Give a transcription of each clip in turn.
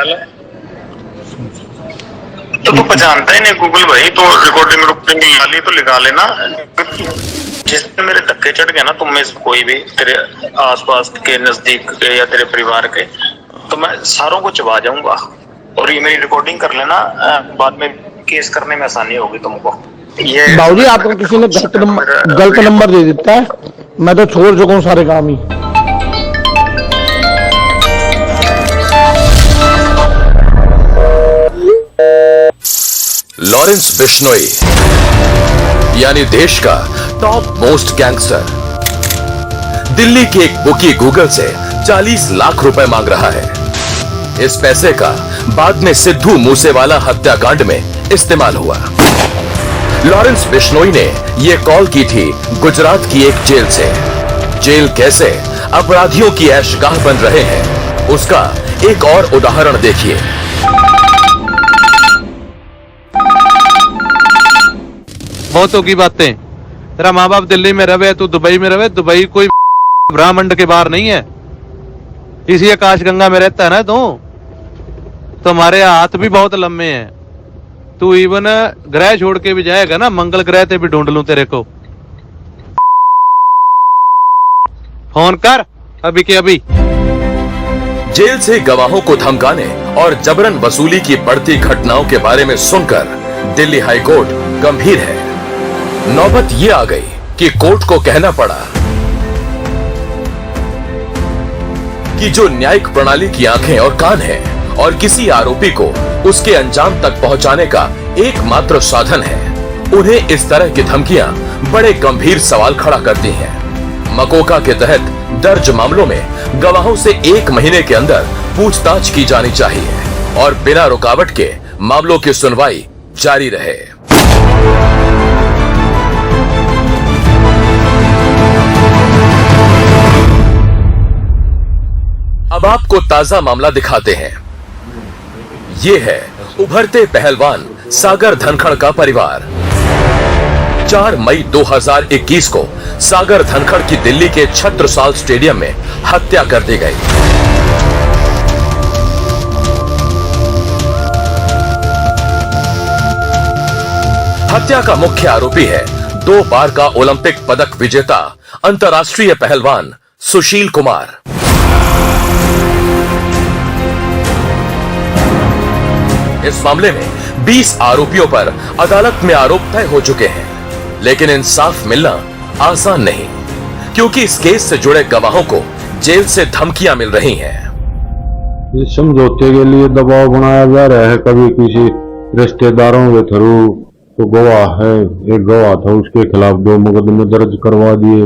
हाल है? तो तू पहचानता ही नहीं गूगल भाई, तो रिकॉर्डिंग वाली तो लिखा लेना। जिसमें मेरे धक्के चढ़ गए ना, तुम में से कोई भी तेरे आसपास के नजदीक के या तेरे परिवार के, तो मैं सारों को चबा जाऊंगा। और ये मेरी रिकॉर्डिंग कर लेना, बाद में केस करने में आसानी होगी तुमको। ये बाबूजी आपको किसी ने गलत नंबर दे देता है, मैं तो छोड़ चुका हूँ सारे काम ही। लॉरेंस बिश्नोई यानी देश का टॉप मोस्ट गैंगस्टर दिल्ली की एक बुकी गूगल से 40 लाख रुपए मांग रहा है। इस पैसे का बाद में सिद्धू मूसेवाला हत्याकांड में इस्तेमाल हुआ। लॉरेंस बिश्नोई ने यह कॉल की थी गुजरात की एक जेल से। जेल कैसे अपराधियों की ऐशगाह बन रहे हैं, उसका एक और उदाहरण देखिए। बहुतों की बातें, तेरा माँ बाप दिल्ली में रहे, तू दुबई में रहे। दुबई कोई ब्रह्मांड के बाहर नहीं है, इसी आकाश गंगा में रहता है ना तू। तुम्हारे हाथ भी बहुत लंबे हैं, तू इवन ग्रह छोड़ के भी जाएगा ना, मंगल ग्रह पे भी ढूंढ लूं तेरे को। फोन कर अभी के अभी। जेल से गवाहों को धमकाने और जबरन वसूली की बढ़ती घटनाओं के बारे में सुनकर दिल्ली हाई कोर्ट गंभीर है। नौबत ये आ गई कि कोर्ट को कहना पड़ा कि जो न्यायिक प्रणाली की आंखें और कान है और किसी आरोपी को उसके अंजाम तक पहुंचाने का एकमात्र साधन है, उन्हें इस तरह की धमकियां बड़े गंभीर सवाल खड़ा करती हैं। मकोका के तहत दर्ज मामलों में गवाहों से 1 महीने के अंदर पूछताछ की जानी चाहिए और बिना रुकावट के मामलों की सुनवाई जारी रहे। अब आपको ताजा मामला दिखाते हैं। ये है उभरते पहलवान सागर धनखड़ का परिवार। 4 मई 2021 को सागर धनखड़ की दिल्ली के छत्रसाल स्टेडियम में हत्या कर दी गई। हत्या का मुख्य आरोपी है 2 बार का ओलंपिक पदक विजेता अंतर्राष्ट्रीय पहलवान सुशील कुमार। इस मामले में 20 आरोपियों पर अदालत में आरोप तय हो चुके हैं, लेकिन इंसाफ मिलना आसान नहीं, क्योंकि इस केस से जुड़े गवाहों को जेल से धमकियां मिल रही हैं। इस समझौते के लिए दबाव बनाया जा रहा है। कभी किसी रिश्तेदारों के थ्रू, तो गवाह है, एक गवाह था, उसके खिलाफ 2 मुकदमे दर्ज करवा दिए।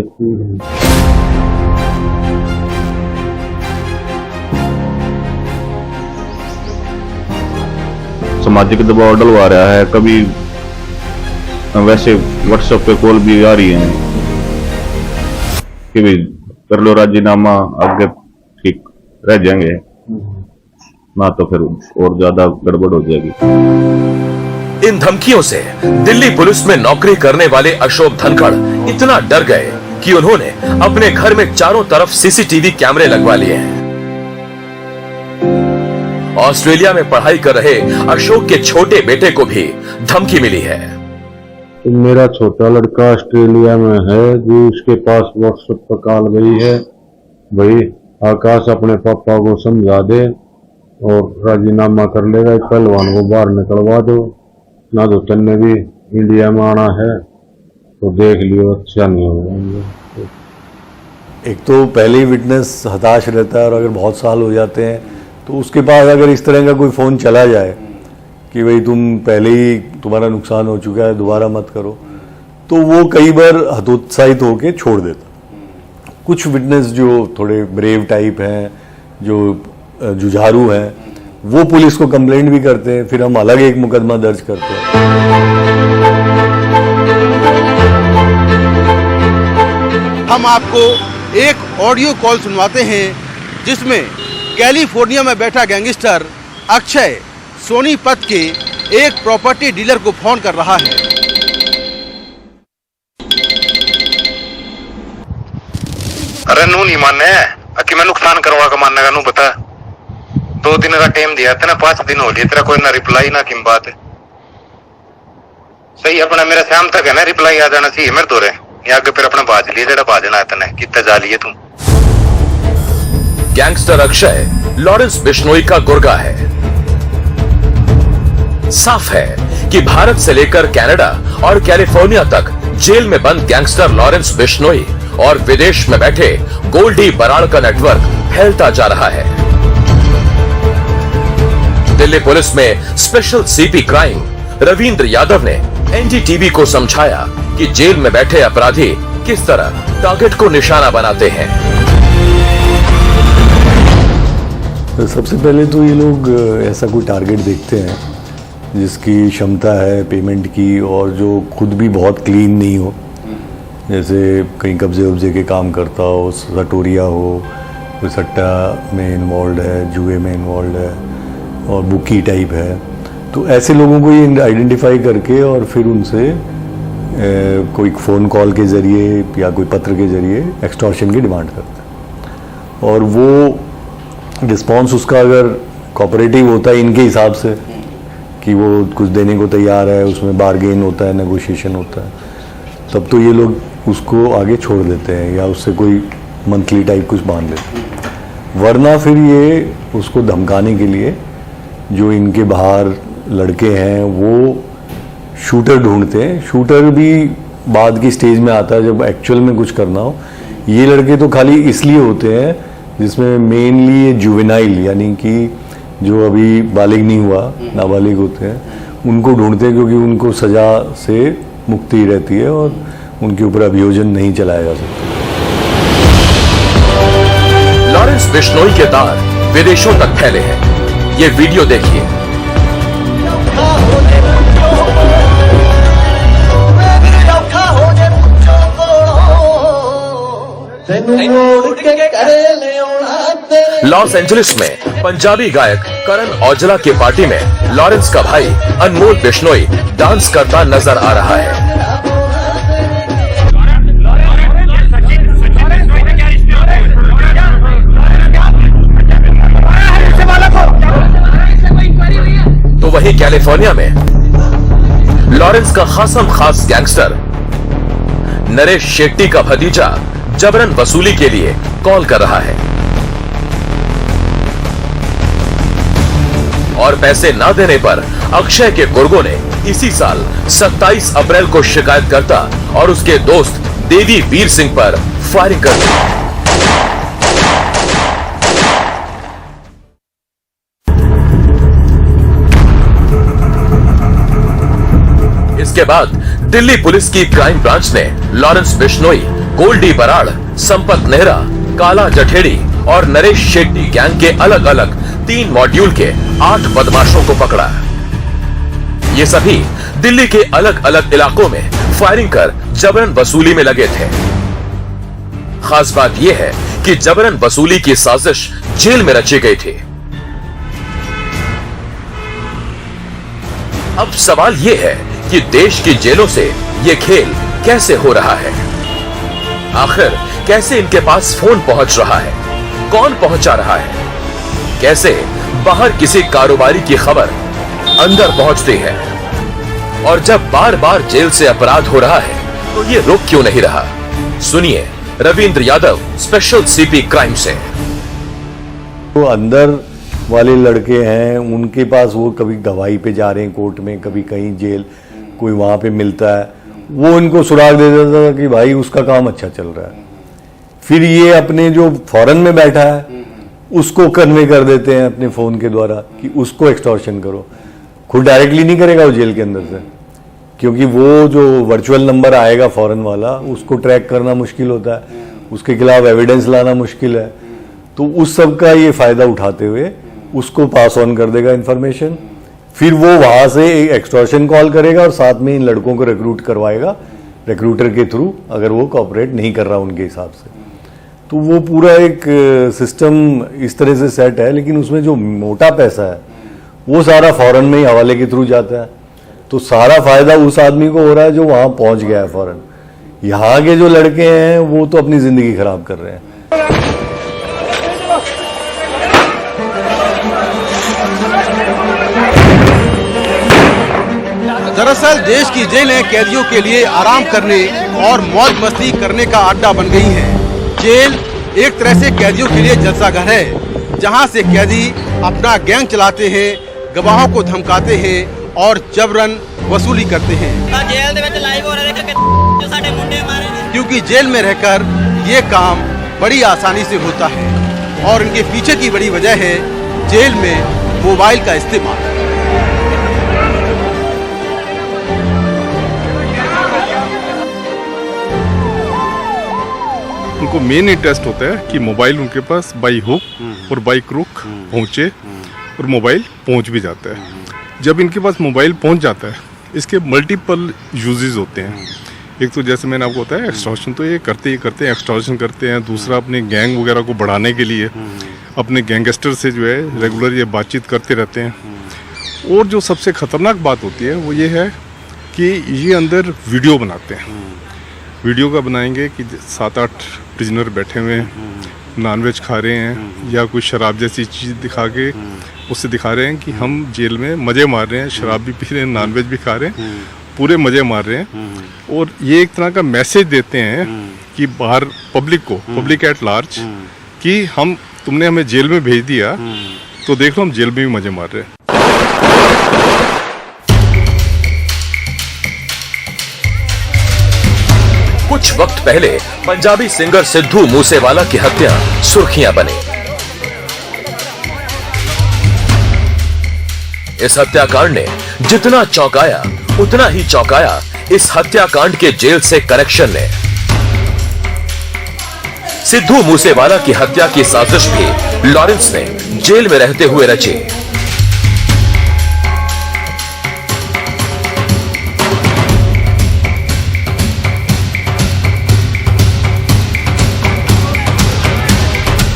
सामाजिक दबाव डलवा रहा है। कभी वैसे व्हाट्सएप पे कॉल भी आ रही है कि भाई कर लो राजीनामा, आगे ठीक रह जाएंगे ना, तो फिर और ज्यादा गड़बड़ हो जाएगी। इन धमकियों से दिल्ली पुलिस में नौकरी करने वाले अशोक धनखड़ इतना डर गए कि उन्होंने अपने घर में चारों तरफ सीसीटीवी कैमरे लगवा लिए हैं। ऑस्ट्रेलिया में पढ़ाई कर रहे अशोक के छोटे बेटे को भी धमकी मिली है। मेरा छोटा लड़का ऑस्ट्रेलिया में है, जो उसके पास व्हाट्सएप पर कॉल गई है, भाई आकाश अपने पापा को समझा दे और राजीनामा कर लेगा, पहलवान को बाहर निकलवा दो, ना तो तन्ने भी इंडिया में आना है, तो देख लियो अच्छा नहीं होगा। एक तो पहले ही विटनेस हताश रहता है, और अगर बहुत साल हो जाते हैं तो उसके बाद अगर इस तरह का कोई फ़ोन चला जाए कि भाई तुम पहले ही, तुम्हारा नुकसान हो चुका है, दोबारा मत करो, तो वो कई बार हतोत्साहित होकर छोड़ देता। कुछ विटनेस जो थोड़े ब्रेव टाइप हैं, जो जुझारू हैं, वो पुलिस को कंप्लेंट भी करते हैं, फिर हम अलग एक मुकदमा दर्ज करते हैं। हम आपको एक ऑडियो कॉल सुनवाते हैं जिसमें कैलिफोर्निया में बैठा गैंगस्टर अक्षय सोनीपत के एक प्रॉपर्टी डीलर को फोन कर रहा है। अरे नू नहीं माने कि मैं नुकसान करवा के मानने का नू पता, 2 दिन का टाइम दिया था ना, 5 दिन हो लिए तेरा कोई ना रिप्लाई ना किम बात है। सही अपना मेरा शाम तक है ना रिप्लाई आ जाना चाहिए मेरे तोरे या आगे फिर अपना बाज लिए जेड़ा बाजना है तने कितना जा लिए तुम। गैंगस्टर अक्षय लॉरेंस बिश्नोई का गुर्गा है। साफ है कि भारत से लेकर कनाडा और कैलिफोर्निया तक जेल में बंद गैंगस्टर लॉरेंस बिश्नोई और विदेश में बैठे गोल्डी बराड़ का नेटवर्क फैलता जा रहा है। दिल्ली पुलिस में special CP crime Ravindra Yadav ने एनडीटीवी को समझाया कि जेल में बैठे अपराधी किस तरह टारगेट को निशाना बनाते हैं। तो सबसे पहले तो ये लोग ऐसा कोई टारगेट देखते हैं जिसकी क्षमता है पेमेंट की और जो खुद भी बहुत क्लीन नहीं हो, जैसे कहीं कब्जे वब्जे के काम करता हो, सटोरिया हो, कोई सट्टा में इन्वॉल्व है, जुए में इन्वॉल्व है और बुकी टाइप है। तो ऐसे लोगों को ये आइडेंटिफाई करके और फिर उनसे कोई फ़ोन कॉल के ज़रिए या कोई पत्र के ज़रिए एक्सटॉर्शन की डिमांड करते हैं। और वो रिस्पॉन्स उसका अगर कोऑपरेटिव होता है इनके हिसाब से कि वो कुछ देने को तैयार है, उसमें बार्गेन होता है, नेगोशिएशन होता है, तब तो ये लोग उसको आगे छोड़ देते हैं या उससे कोई मंथली टाइप कुछ बांध लेते हैं। वरना फिर ये उसको धमकाने के लिए जो इनके बाहर लड़के हैं वो शूटर ढूंढते हैं। शूटर भी बाद की स्टेज में आता है जब एक्चुअल में कुछ करना हो। ये लड़के तो खाली इसलिए होते हैं जिसमें मेनली ये जुवेनाइल यानी कि जो अभी बालिग नहीं हुआ, नाबालिग होते हैं, उनको ढूंढते हैं क्योंकि उनको सजा से मुक्ति रहती है और उनके ऊपर अभियोजन नहीं चलाया जा सकता। लॉरेंस बिश्नोई के तार विदेशों तक फैले हैं। ये वीडियो देखिए। लॉस एंजलिस में पंजाबी गायक करण औजला के पार्टी में लॉरेंस का भाई अनमोल बिश्नोई डांस करता नजर आ रहा है। तो वहीं कैलिफोर्निया में लॉरेंस का खासम खास गैंगस्टर नरेश शेट्टी का भतीजा जबरन वसूली के लिए कॉल कर रहा है और पैसे ना देने पर अक्षय के गुर्गों ने इसी साल 27 अप्रैल को शिकायत करता और उसके दोस्त देवी वीर सिंह पर फायरिंग कर दी। इसके बाद दिल्ली पुलिस की क्राइम ब्रांच ने लॉरेंस बिश्नोई, गोल्डी बराड़, संपत नेहरा, काला जठेड़ी और नरेश शेट्टी गैंग के अलग अलग 3 मॉड्यूल के 8 बदमाशों को पकड़ा। ये सभी दिल्ली के अलग अलग इलाकों में फायरिंग कर जबरन वसूली में लगे थे। खास बात यह है कि जबरन वसूली की साजिश जेल में रची गई थी। अब सवाल यह है कि देश की जेलों से ये खेल कैसे हो रहा है। आखिर कैसे इनके पास फोन पहुंच रहा है, कौन पहुंचा रहा है, कैसे बाहर किसी कारोबारी की खबर अंदर पहुंचती है, और जब बार बार जेल से अपराध हो रहा है तो ये रुक क्यों नहीं रहा। सुनिए Ravindra Yadav, special CP crime से। तो अंदर वाले लड़के हैं, उनके पास वो कभी गवाही पे जा रहे हैं कोर्ट में, कभी कहीं जेल कोई वहाँ पे मिलता है, वो इनको सुराग दे देता था कि भाई उसका काम अच्छा चल रहा है। फिर ये अपने जो फॉरेन में बैठा है उसको कन्वे कर देते हैं अपने फ़ोन के द्वारा कि उसको एक्सटॉर्शन करो। खुद डायरेक्टली नहीं करेगा वो जेल के अंदर से, क्योंकि वो जो वर्चुअल नंबर आएगा फॉरेन वाला उसको ट्रैक करना मुश्किल होता है, उसके खिलाफ एविडेंस लाना मुश्किल है। तो उस सब का ये फ़ायदा उठाते हुए उसको पास ऑन कर देगा इन्फॉर्मेशन, फिर वो वहाँ से एक्सटॉर्शन कॉल करेगा और साथ में इन लड़कों को रिक्रूट करवाएगा रिक्रूटर के थ्रू, अगर वो कोऑपरेट नहीं कर रहा उनके हिसाब से। तो वो पूरा एक सिस्टम इस तरह से सेट है, लेकिन उसमें जो मोटा पैसा है वो सारा फॉरेन में ही हवाले के थ्रू जाता है। तो सारा फायदा उस आदमी को हो रहा है जो वहाँ पहुँच गया है फॉरेन। यहाँ के जो लड़के हैं वो तो अपनी ज़िंदगी खराब कर रहे हैं। दरअसल देश की जेलें कैदियों के लिए आराम करने और मौज मस्ती करने का अड्डा बन गई हैं। जेल एक तरह से कैदियों के लिए जलसाघर है, जहां से कैदी अपना गैंग चलाते हैं, गवाहों को धमकाते हैं और जबरन वसूली करते हैं। क्योंकि जेल में रहकर ये काम बड़ी आसानी से होता है और इनके पीछे की बड़ी वजह है जेल में मोबाइल का इस्तेमाल। उनको मेन इंटरेस्ट होता है कि मोबाइल उनके पास बाई हुक और बाई क्रूक पहुंचे और मोबाइल पहुंच भी जाता है। जब इनके पास मोबाइल पहुंच जाता है, इसके मल्टीपल यूजेस होते हैं। एक तो जैसे मैंने आपको बताया एक्सटॉर्शन, तो ये करते हैं एक्सटॉर्शन करते हैं। दूसरा अपने गैंग वगैरह को बढ़ाने के लिए अपने गैंगस्टर से जो है रेगुलर ये बातचीत करते रहते हैं। और जो सबसे ख़तरनाक बात होती है वो ये है कि ये अंदर वीडियो बनाते हैं। वीडियो का बनाएंगे कि 7-8 प्रिजनर बैठे हुए हैं, नॉनवेज खा रहे हैं या कोई शराब जैसी चीज़ दिखा के उससे दिखा रहे हैं कि हम जेल में मज़े मार रहे हैं, शराब भी पी रहे हैं, नॉनवेज भी खा रहे हैं, पूरे मज़े मार रहे हैं। और ये एक तरह का मैसेज देते हैं कि बाहर पब्लिक को, पब्लिक एट लार्ज, कि तुमने हमें जेल में भेज दिया तो देख लो हम जेल में भी मज़े मार रहे हैं। कुछ वक्त पहले पंजाबी सिंगर सिद्धू मूसेवाला की हत्या सुर्खियां बनी। इस हत्याकांड ने जितना चौंकाया उतना ही चौंकाया इस हत्याकांड के जेल से कनेक्शन ने। सिद्धू मूसेवाला की हत्या की साजिश भी लॉरेंस ने जेल में रहते हुए रची।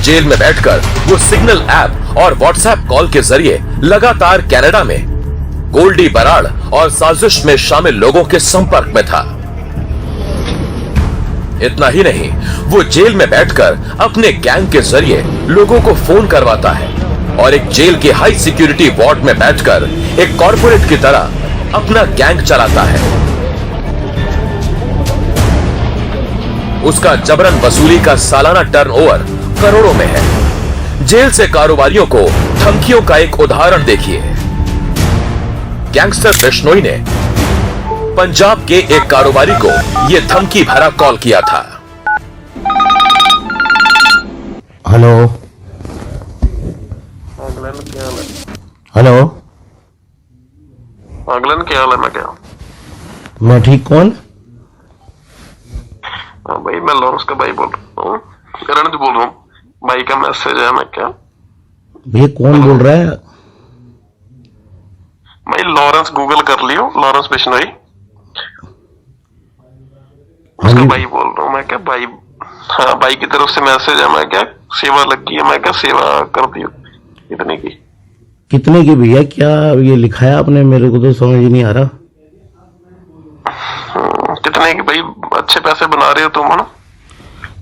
जेल में बैठकर वो सिग्नल ऐप और व्हाट्सएप कॉल के जरिए लगातार कनाडा में गोल्डी बराड़ और साजिश में शामिल लोगों के संपर्क में था। इतना ही नहीं, वो जेल में बैठकर अपने गैंग के जरिए लोगों को फोन करवाता है और एक जेल के हाई सिक्योरिटी वार्ड में बैठकर एक कॉर्पोरेट की तरह अपना गैंग चलाता है। उसका जबरन वसूली का सालाना टर्नओवर करोड़ों में है। जेल से कारोबारियों को धमकियों का एक उदाहरण देखिए। गैंगस्टर बिश्नोई ने पंजाब के एक कारोबारी को यह धमकी भरा कॉल किया था। हेलो हेलो, अगलन क्या हाल है? मैं क्या मैं ठीक। कौन? भाई मैं लॉरेंस का भाई बोल रहा हूँ, करण जी बोल रहा हूँ। भाई का मैसेज है। मैं क्या भैया कौन बोल रहा है? भाई लॉरेंस गूगल कर लियो, लॉरेंस बिश्नोई उसका भाई बोल रहा हूँ। मैं क्या भाई, हाँ भाई की तरफ से मैसेज है। मैं क्या सेवा लगी है, मैं क्या सेवा कर दियो। कितने की? कितने की भैया? क्या ये लिखा है आपने? मेरे को तो समझ ही नहीं आ रहा। कितने की भाई? अच्छे पैसे बना रहे हो तुम ना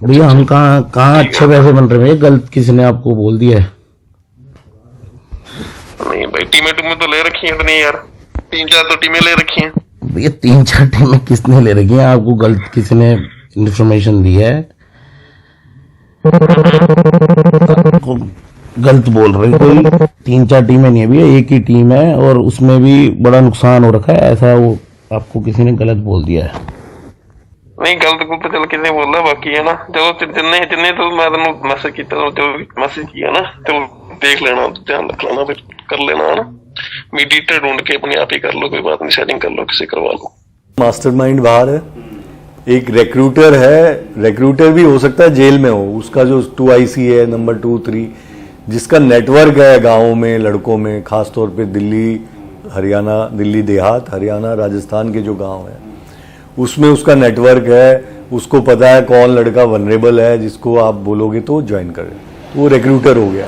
भैया। हम कहाँ अच्छे पैसे बन रहे हैं? गलत किसने आपको बोल दिया है? नहीं भाई, टीमें तो ले रखी है इतनी यार, 3-4 तो टीमें ले रखी हैं भैया। 3-4 टीमें किसने ले रखी है? आपको गलत किसने इन्फॉर्मेशन दी है? गलत बोल रहे कोई। 3-4 टीमें नहीं है भैया, एक ही टीम है और उसमें भी बड़ा नुकसान हो रखा है। ऐसा वो आपको किसी ने गलत बोल दिया है। नहीं गलत को तो चल किसने बोल रहा, बाकी है ना। चलो जिन्ने तो मैं तेन मैसेज किया, जो मैसेज किया ना, चलो देख लेना, ध्यान रख लेना, फिर कर लेना है ना। मीडिएटर ढूंढ के अपने आप ही कर लो, कोई बात नहीं, सेटिंग कर लो, किसी करवा लो। मास्टरमाइंड बाहर है, एक रिक्रूटर है। रिक्रूटर भी हो सकता है जेल में हो, उसका जो 2IC है, नंबर 2, 3, जिसका नेटवर्क है गाँव में लड़कों में, खासतौर पे दिल्ली, हरियाणा, दिल्ली देहात, हरियाणा, राजस्थान के जो गांव हैं उसमें उसका नेटवर्क है। उसको पता है कौन लड़का वनरेबल है जिसको आप बोलोगे तो ज्वाइन करें, तो वो रिक्रूटर हो गया।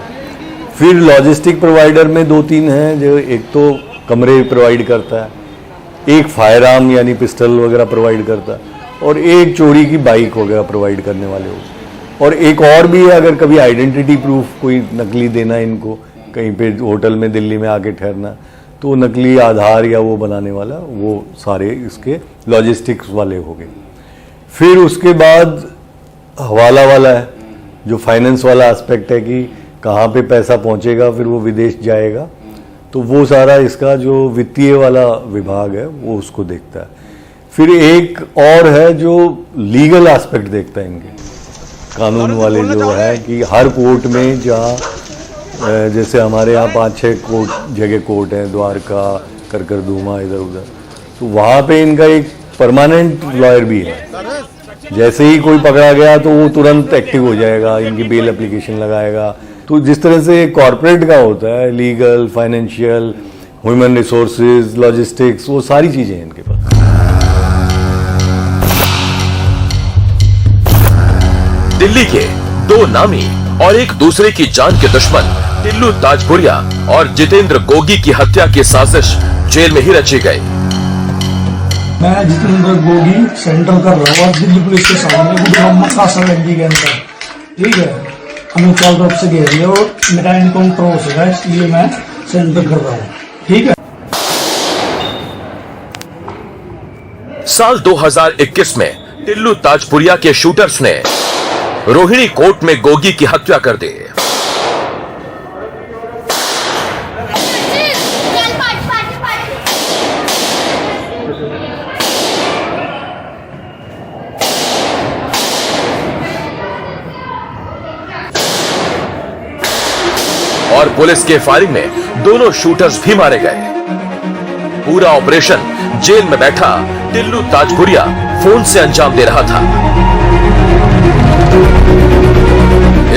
फिर लॉजिस्टिक प्रोवाइडर में 2-3 हैं, जो एक तो कमरे प्रोवाइड करता है, एक फायर आर्म यानी पिस्टल वगैरह प्रोवाइड करता है, और एक चोरी की बाइक वगैरह प्रोवाइड करने वाले हो। और एक और भी है, अगर कभी आइडेंटिटी प्रूफ कोई नकली देना है इनको, कहीं पे होटल में दिल्ली में आके ठहरना, तो नकली आधार या वो बनाने वाला, वो सारे इसके लॉजिस्टिक्स वाले हो गए। फिर उसके बाद हवाला वाला है, जो फाइनेंस वाला एस्पेक्ट है कि कहाँ पे पैसा पहुँचेगा फिर वो विदेश जाएगा, तो वो सारा इसका जो वित्तीय वाला विभाग है वो उसको देखता है। फिर एक और है जो लीगल एस्पेक्ट देखता है इनके, कानून वाले जो है कि हर कोर्ट में जहाँ जैसे हमारे यहाँ 5-6 कोर्ट हैं, द्वारका, करकरदूमा, इधर उधर, तो वहाँ पे इनका एक परमानेंट लॉयर भी है। जैसे ही कोई पकड़ा गया तो वो तुरंत एक्टिव हो जाएगा, इनकी बेल एप्लीकेशन लगाएगा। तो जिस तरह से कॉर्पोरेट का होता है, legal, financial, human resources, logistics, वो सारी चीजें हैं इनके पास। दिल्ली के दो नामी और एक दूसरे की जान के दुश्मन टिल्लू ताजपुरिया और जितेंद्र गोगी की हत्या की साजिश जेल में ही रची गई। मैं जितेंद्र गोगी सेंटर कर रहा हूँ और दिल्ली पुलिस के सामने गुड मोहम्मद कासम एमडी के अंदर, ठीक है, हमें चारों तरफ से घेर लिया और मेरा इनकाउंटर हो सका, इसलिए मैं सेंटर कर रहा हूँ, ठीक है। साल 2021 में टिल्लू ताजपुरिया के शूटर्स ने रोहिणी कोर्ट में गोगी की हत्या कर दी। और पुलिस के फायरिंग में दोनों शूटर्स भी मारे गए। पूरा ऑपरेशन जेल में बैठा टिल्लू ताजपुरिया फोन से अंजाम दे रहा था।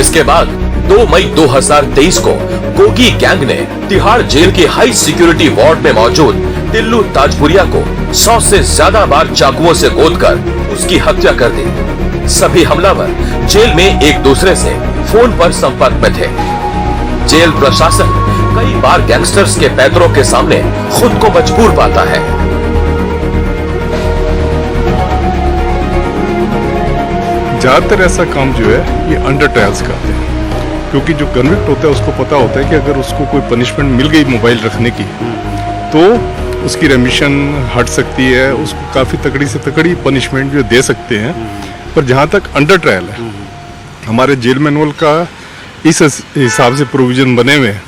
इसके बाद 2 मई 2023 को गोगी गैंग ने तिहाड़ जेल के हाई सिक्योरिटी वार्ड में मौजूद टिल्लू ताजपुरिया को 100 से ज्यादा बार चाकुओं से गोदकर उसकी हत्या कर दी। सभी हमलावर जेल में एक दूसरे से फोन पर संपर्क में थे। जेल प्रशासन कई बार गैंगस्टर्स के पैतरों के सामने खुद को मजबूर पाता है। ज्यादातर ऐसा काम जो है ये अंडर ट्रायल्स करते हैं, क्योंकि जो कन्विक्ट होता है उसको पता होता है कि अगर उसको कोई पनिशमेंट मिल गई मोबाइल रखने की तो उसकी रेमिशन हट सकती है, उसको काफ़ी तकड़ी से तकड़ी पनिशमेंट जो दे सकते हैं। पर जहाँ तक अंडर ट्रायल है, हमारे जेल मैनुअल का इस हिसाब से प्रोविजन बने हुए हैं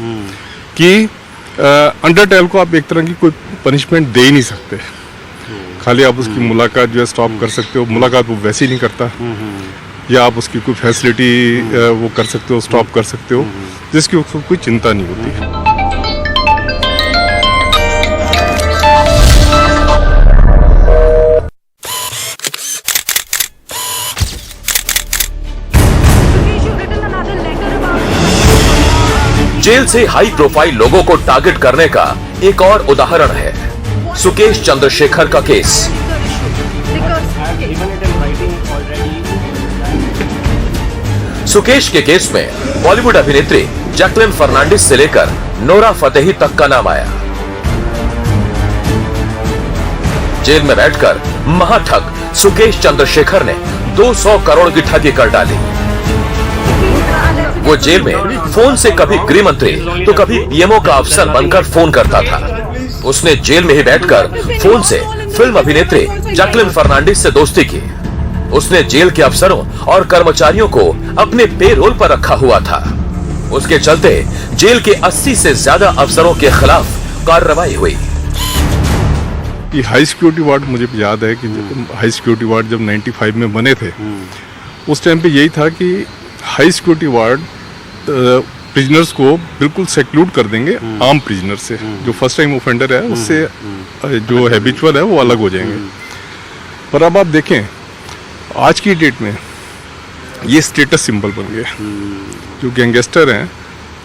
कि अंडर ट्रायल को आप एक तरह की कोई पनिशमेंट दे ही नहीं सकते। खाली आप उसकी मुलाकात जो है स्टॉप कर सकते हो, मुलाकात वो वैसे ही नहीं करता, या आप उसकी कोई फैसिलिटी वो कर सकते हो, स्टॉप कर सकते हो, जिसकी उसको कोई चिंता नहीं होती। जेल से हाई प्रोफाइल लोगों को टारगेट करने का एक और उदाहरण है सुकेश चंद्रशेखर का केस। सुकेश के केस में बॉलीवुड अभिनेत्री जैकलिन फर्नांडिस से लेकर नोरा फतेही तक का नाम आया। जेल में बैठकर महाठग सुकेश चंद्रशेखर ने 200 करोड़ की ठगी कर डाली। वो जेल में फोन से कभी गृह मंत्री तो कभी पीएमओ का अफसर बनकर फोन करता था। उसने जेल में ही बैठकर फोन से फिल्म अभिनेत्री जैकलिन फर्नांडिस से दोस्ती की। उसने जेल के अफसरों और कर्मचारियों को अपने पेरोल पर रखा हुआ था। उसके चलते जेल के 80 से ज्यादा अफसरों के खिलाफ कार्रवाई हुई। ये हाई सिक्योरिटी वार्ड मुझे याद है कि हाई सिक्योरिटी वार्ड जब 95 में बने थे, उस टाइम पे यही था कि हाई सिक्योरिटी वार्ड प्रिजनर्स को बिल्कुल सेक्लूड कर देंगे आम प्रिजनर से। जो फर्स्ट टाइम ऑफेंडर है उससे जो हैबिचुअल है वो अलग हो जाएंगे। पर अब आप देखें आज की डेट में ये स्टेटस सिंबल बन गया। जो गैंगस्टर हैं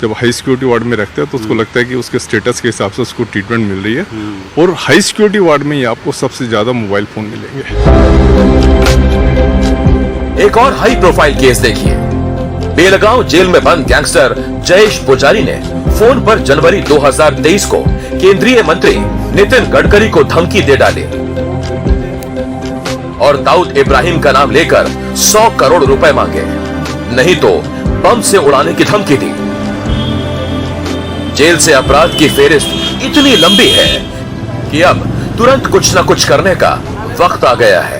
जब हाई सिक्योरिटी वार्ड में रखते हैं तो उसको लगता है कि उसके स्टेटस के हिसाब से उसको ट्रीटमेंट मिल रही है, और हाई सिक्योरिटी वार्ड में ही आपको सबसे ज्यादा मोबाइल फोन मिलेंगे। एक और हाई प्रोफाइल केस देखिए। बेलगांव जेल में बंद गैंगस्टर जयेश पुजारी ने फोन पर जनवरी 2023 को केंद्रीय मंत्री नितिन गडकरी को धमकी दे डाली और दाऊद इब्राहिम का नाम लेकर 100 करोड़ रुपए मांगे, नहीं तो बम से उड़ाने की धमकी दी। जेल से अपराध की फेरिस्त इतनी लंबी है कि अब तुरंत कुछ न कुछ करने का वक्त आ गया है।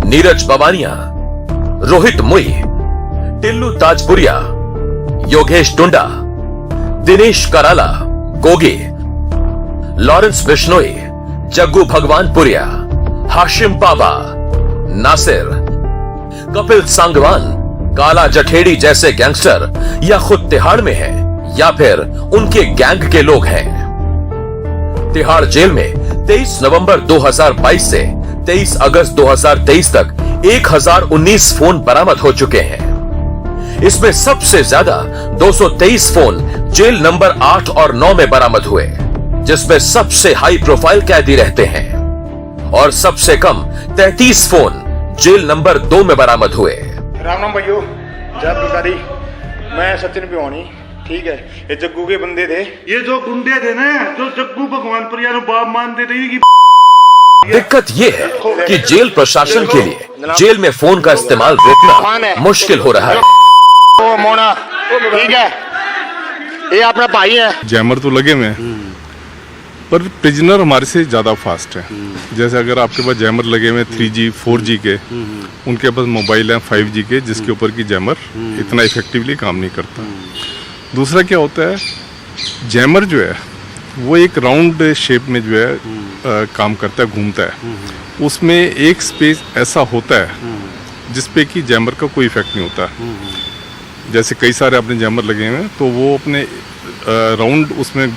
नीरज बवानिया, रोहित मुई, टिल्लू ताजपुरिया, योगेश टुंडा, दिनेश कराला, गोगी, लॉरेंस बिश्नोई, जग्गू भगवानपुरिया, हाशिम पाबा, नासिर, कपिल सांगवान, काला जठेड़ी जैसे गैंगस्टर या खुद तिहाड़ में हैं या फिर उनके गैंग के लोग हैं। तिहाड़ जेल में 23 नवंबर 2022 से 23 अगस्त 2023 तक 1019 फोन बरामद हो चुके हैं। इसमें सबसे ज्यादा 223 फोन जेल नंबर 8 और 9 में बरामद हुए, जिसमें सबसे हाई प्रोफाइल कैदी रहते हैं, और सबसे कम 33 फोन जेल नंबर 2 में बरामद हुए। राम राम भाइयों, जय भिखारी। मैं सचिन पिवानी, ठीक है। ये जग्गू के बंदे थे, ये जो गुंडे थे ना, जो जग्गू भगवानपुरिया को बाप मानते थे कि दिक्कत यह है कि जेल प्रशासन के लिए जेल में फोन का इस्तेमाल रोकना मुश्किल हो रहा है। ओ मोना, ठीक है, ये अपना भाई है। जैमर तो लगे हुए हैं, पर प्रिजनर हमारे से ज़्यादा फास्ट है। जैसे अगर आपके पास जैमर लगे हुए 3G 4G के, उनके पास मोबाइल है 5G के, जिसके ऊपर की जैमर इतना इफेक्टिवली काम नहीं करता। दूसरा क्या होता है, जैमर जो है वो एक राउंड शेप में जो है काम करता है, घूमता है। उसमें एक स्पेस ऐसा होता है जिसपे कि जैमर का कोई इफेक्ट नहीं होता। जैसे कई सारे अपने जैमर लगे हुए हैं, तो वो अपने राउंड उसमें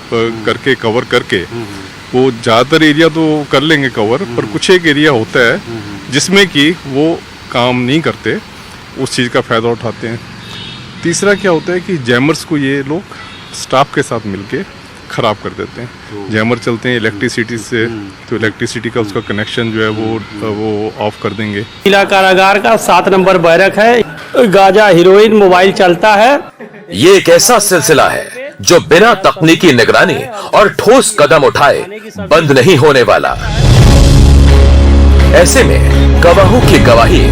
करके कवर करके वो ज़्यादातर एरिया तो कर लेंगे कवर, पर कुछ एक एरिया होता है जिसमें कि वो काम नहीं करते, उस चीज़ का फ़ायदा उठाते हैं। तीसरा क्या होता है कि जैमर्स को ये लोग स्टाफ के साथ मिलके ख़राब कर देते हैं। जैमर चलते हैं इलेक्ट्रिसिटी से, तो इलेक्ट्रिसिटी का उसका कनेक्शन जो है वो ऑफ कर देंगे। जिला कारागार का 7 नंबर बैरक है, गांजा हेरोइन मोबाइल चलता है। ये एक ऐसा सिलसिला है जो बिना तकनीकी निगरानी और ठोस कदम उठाए बंद नहीं होने वाला। ऐसे में गवाहों की गवाही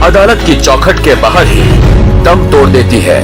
अदालत की चौखट के बाहर ही दम तोड़ देती है।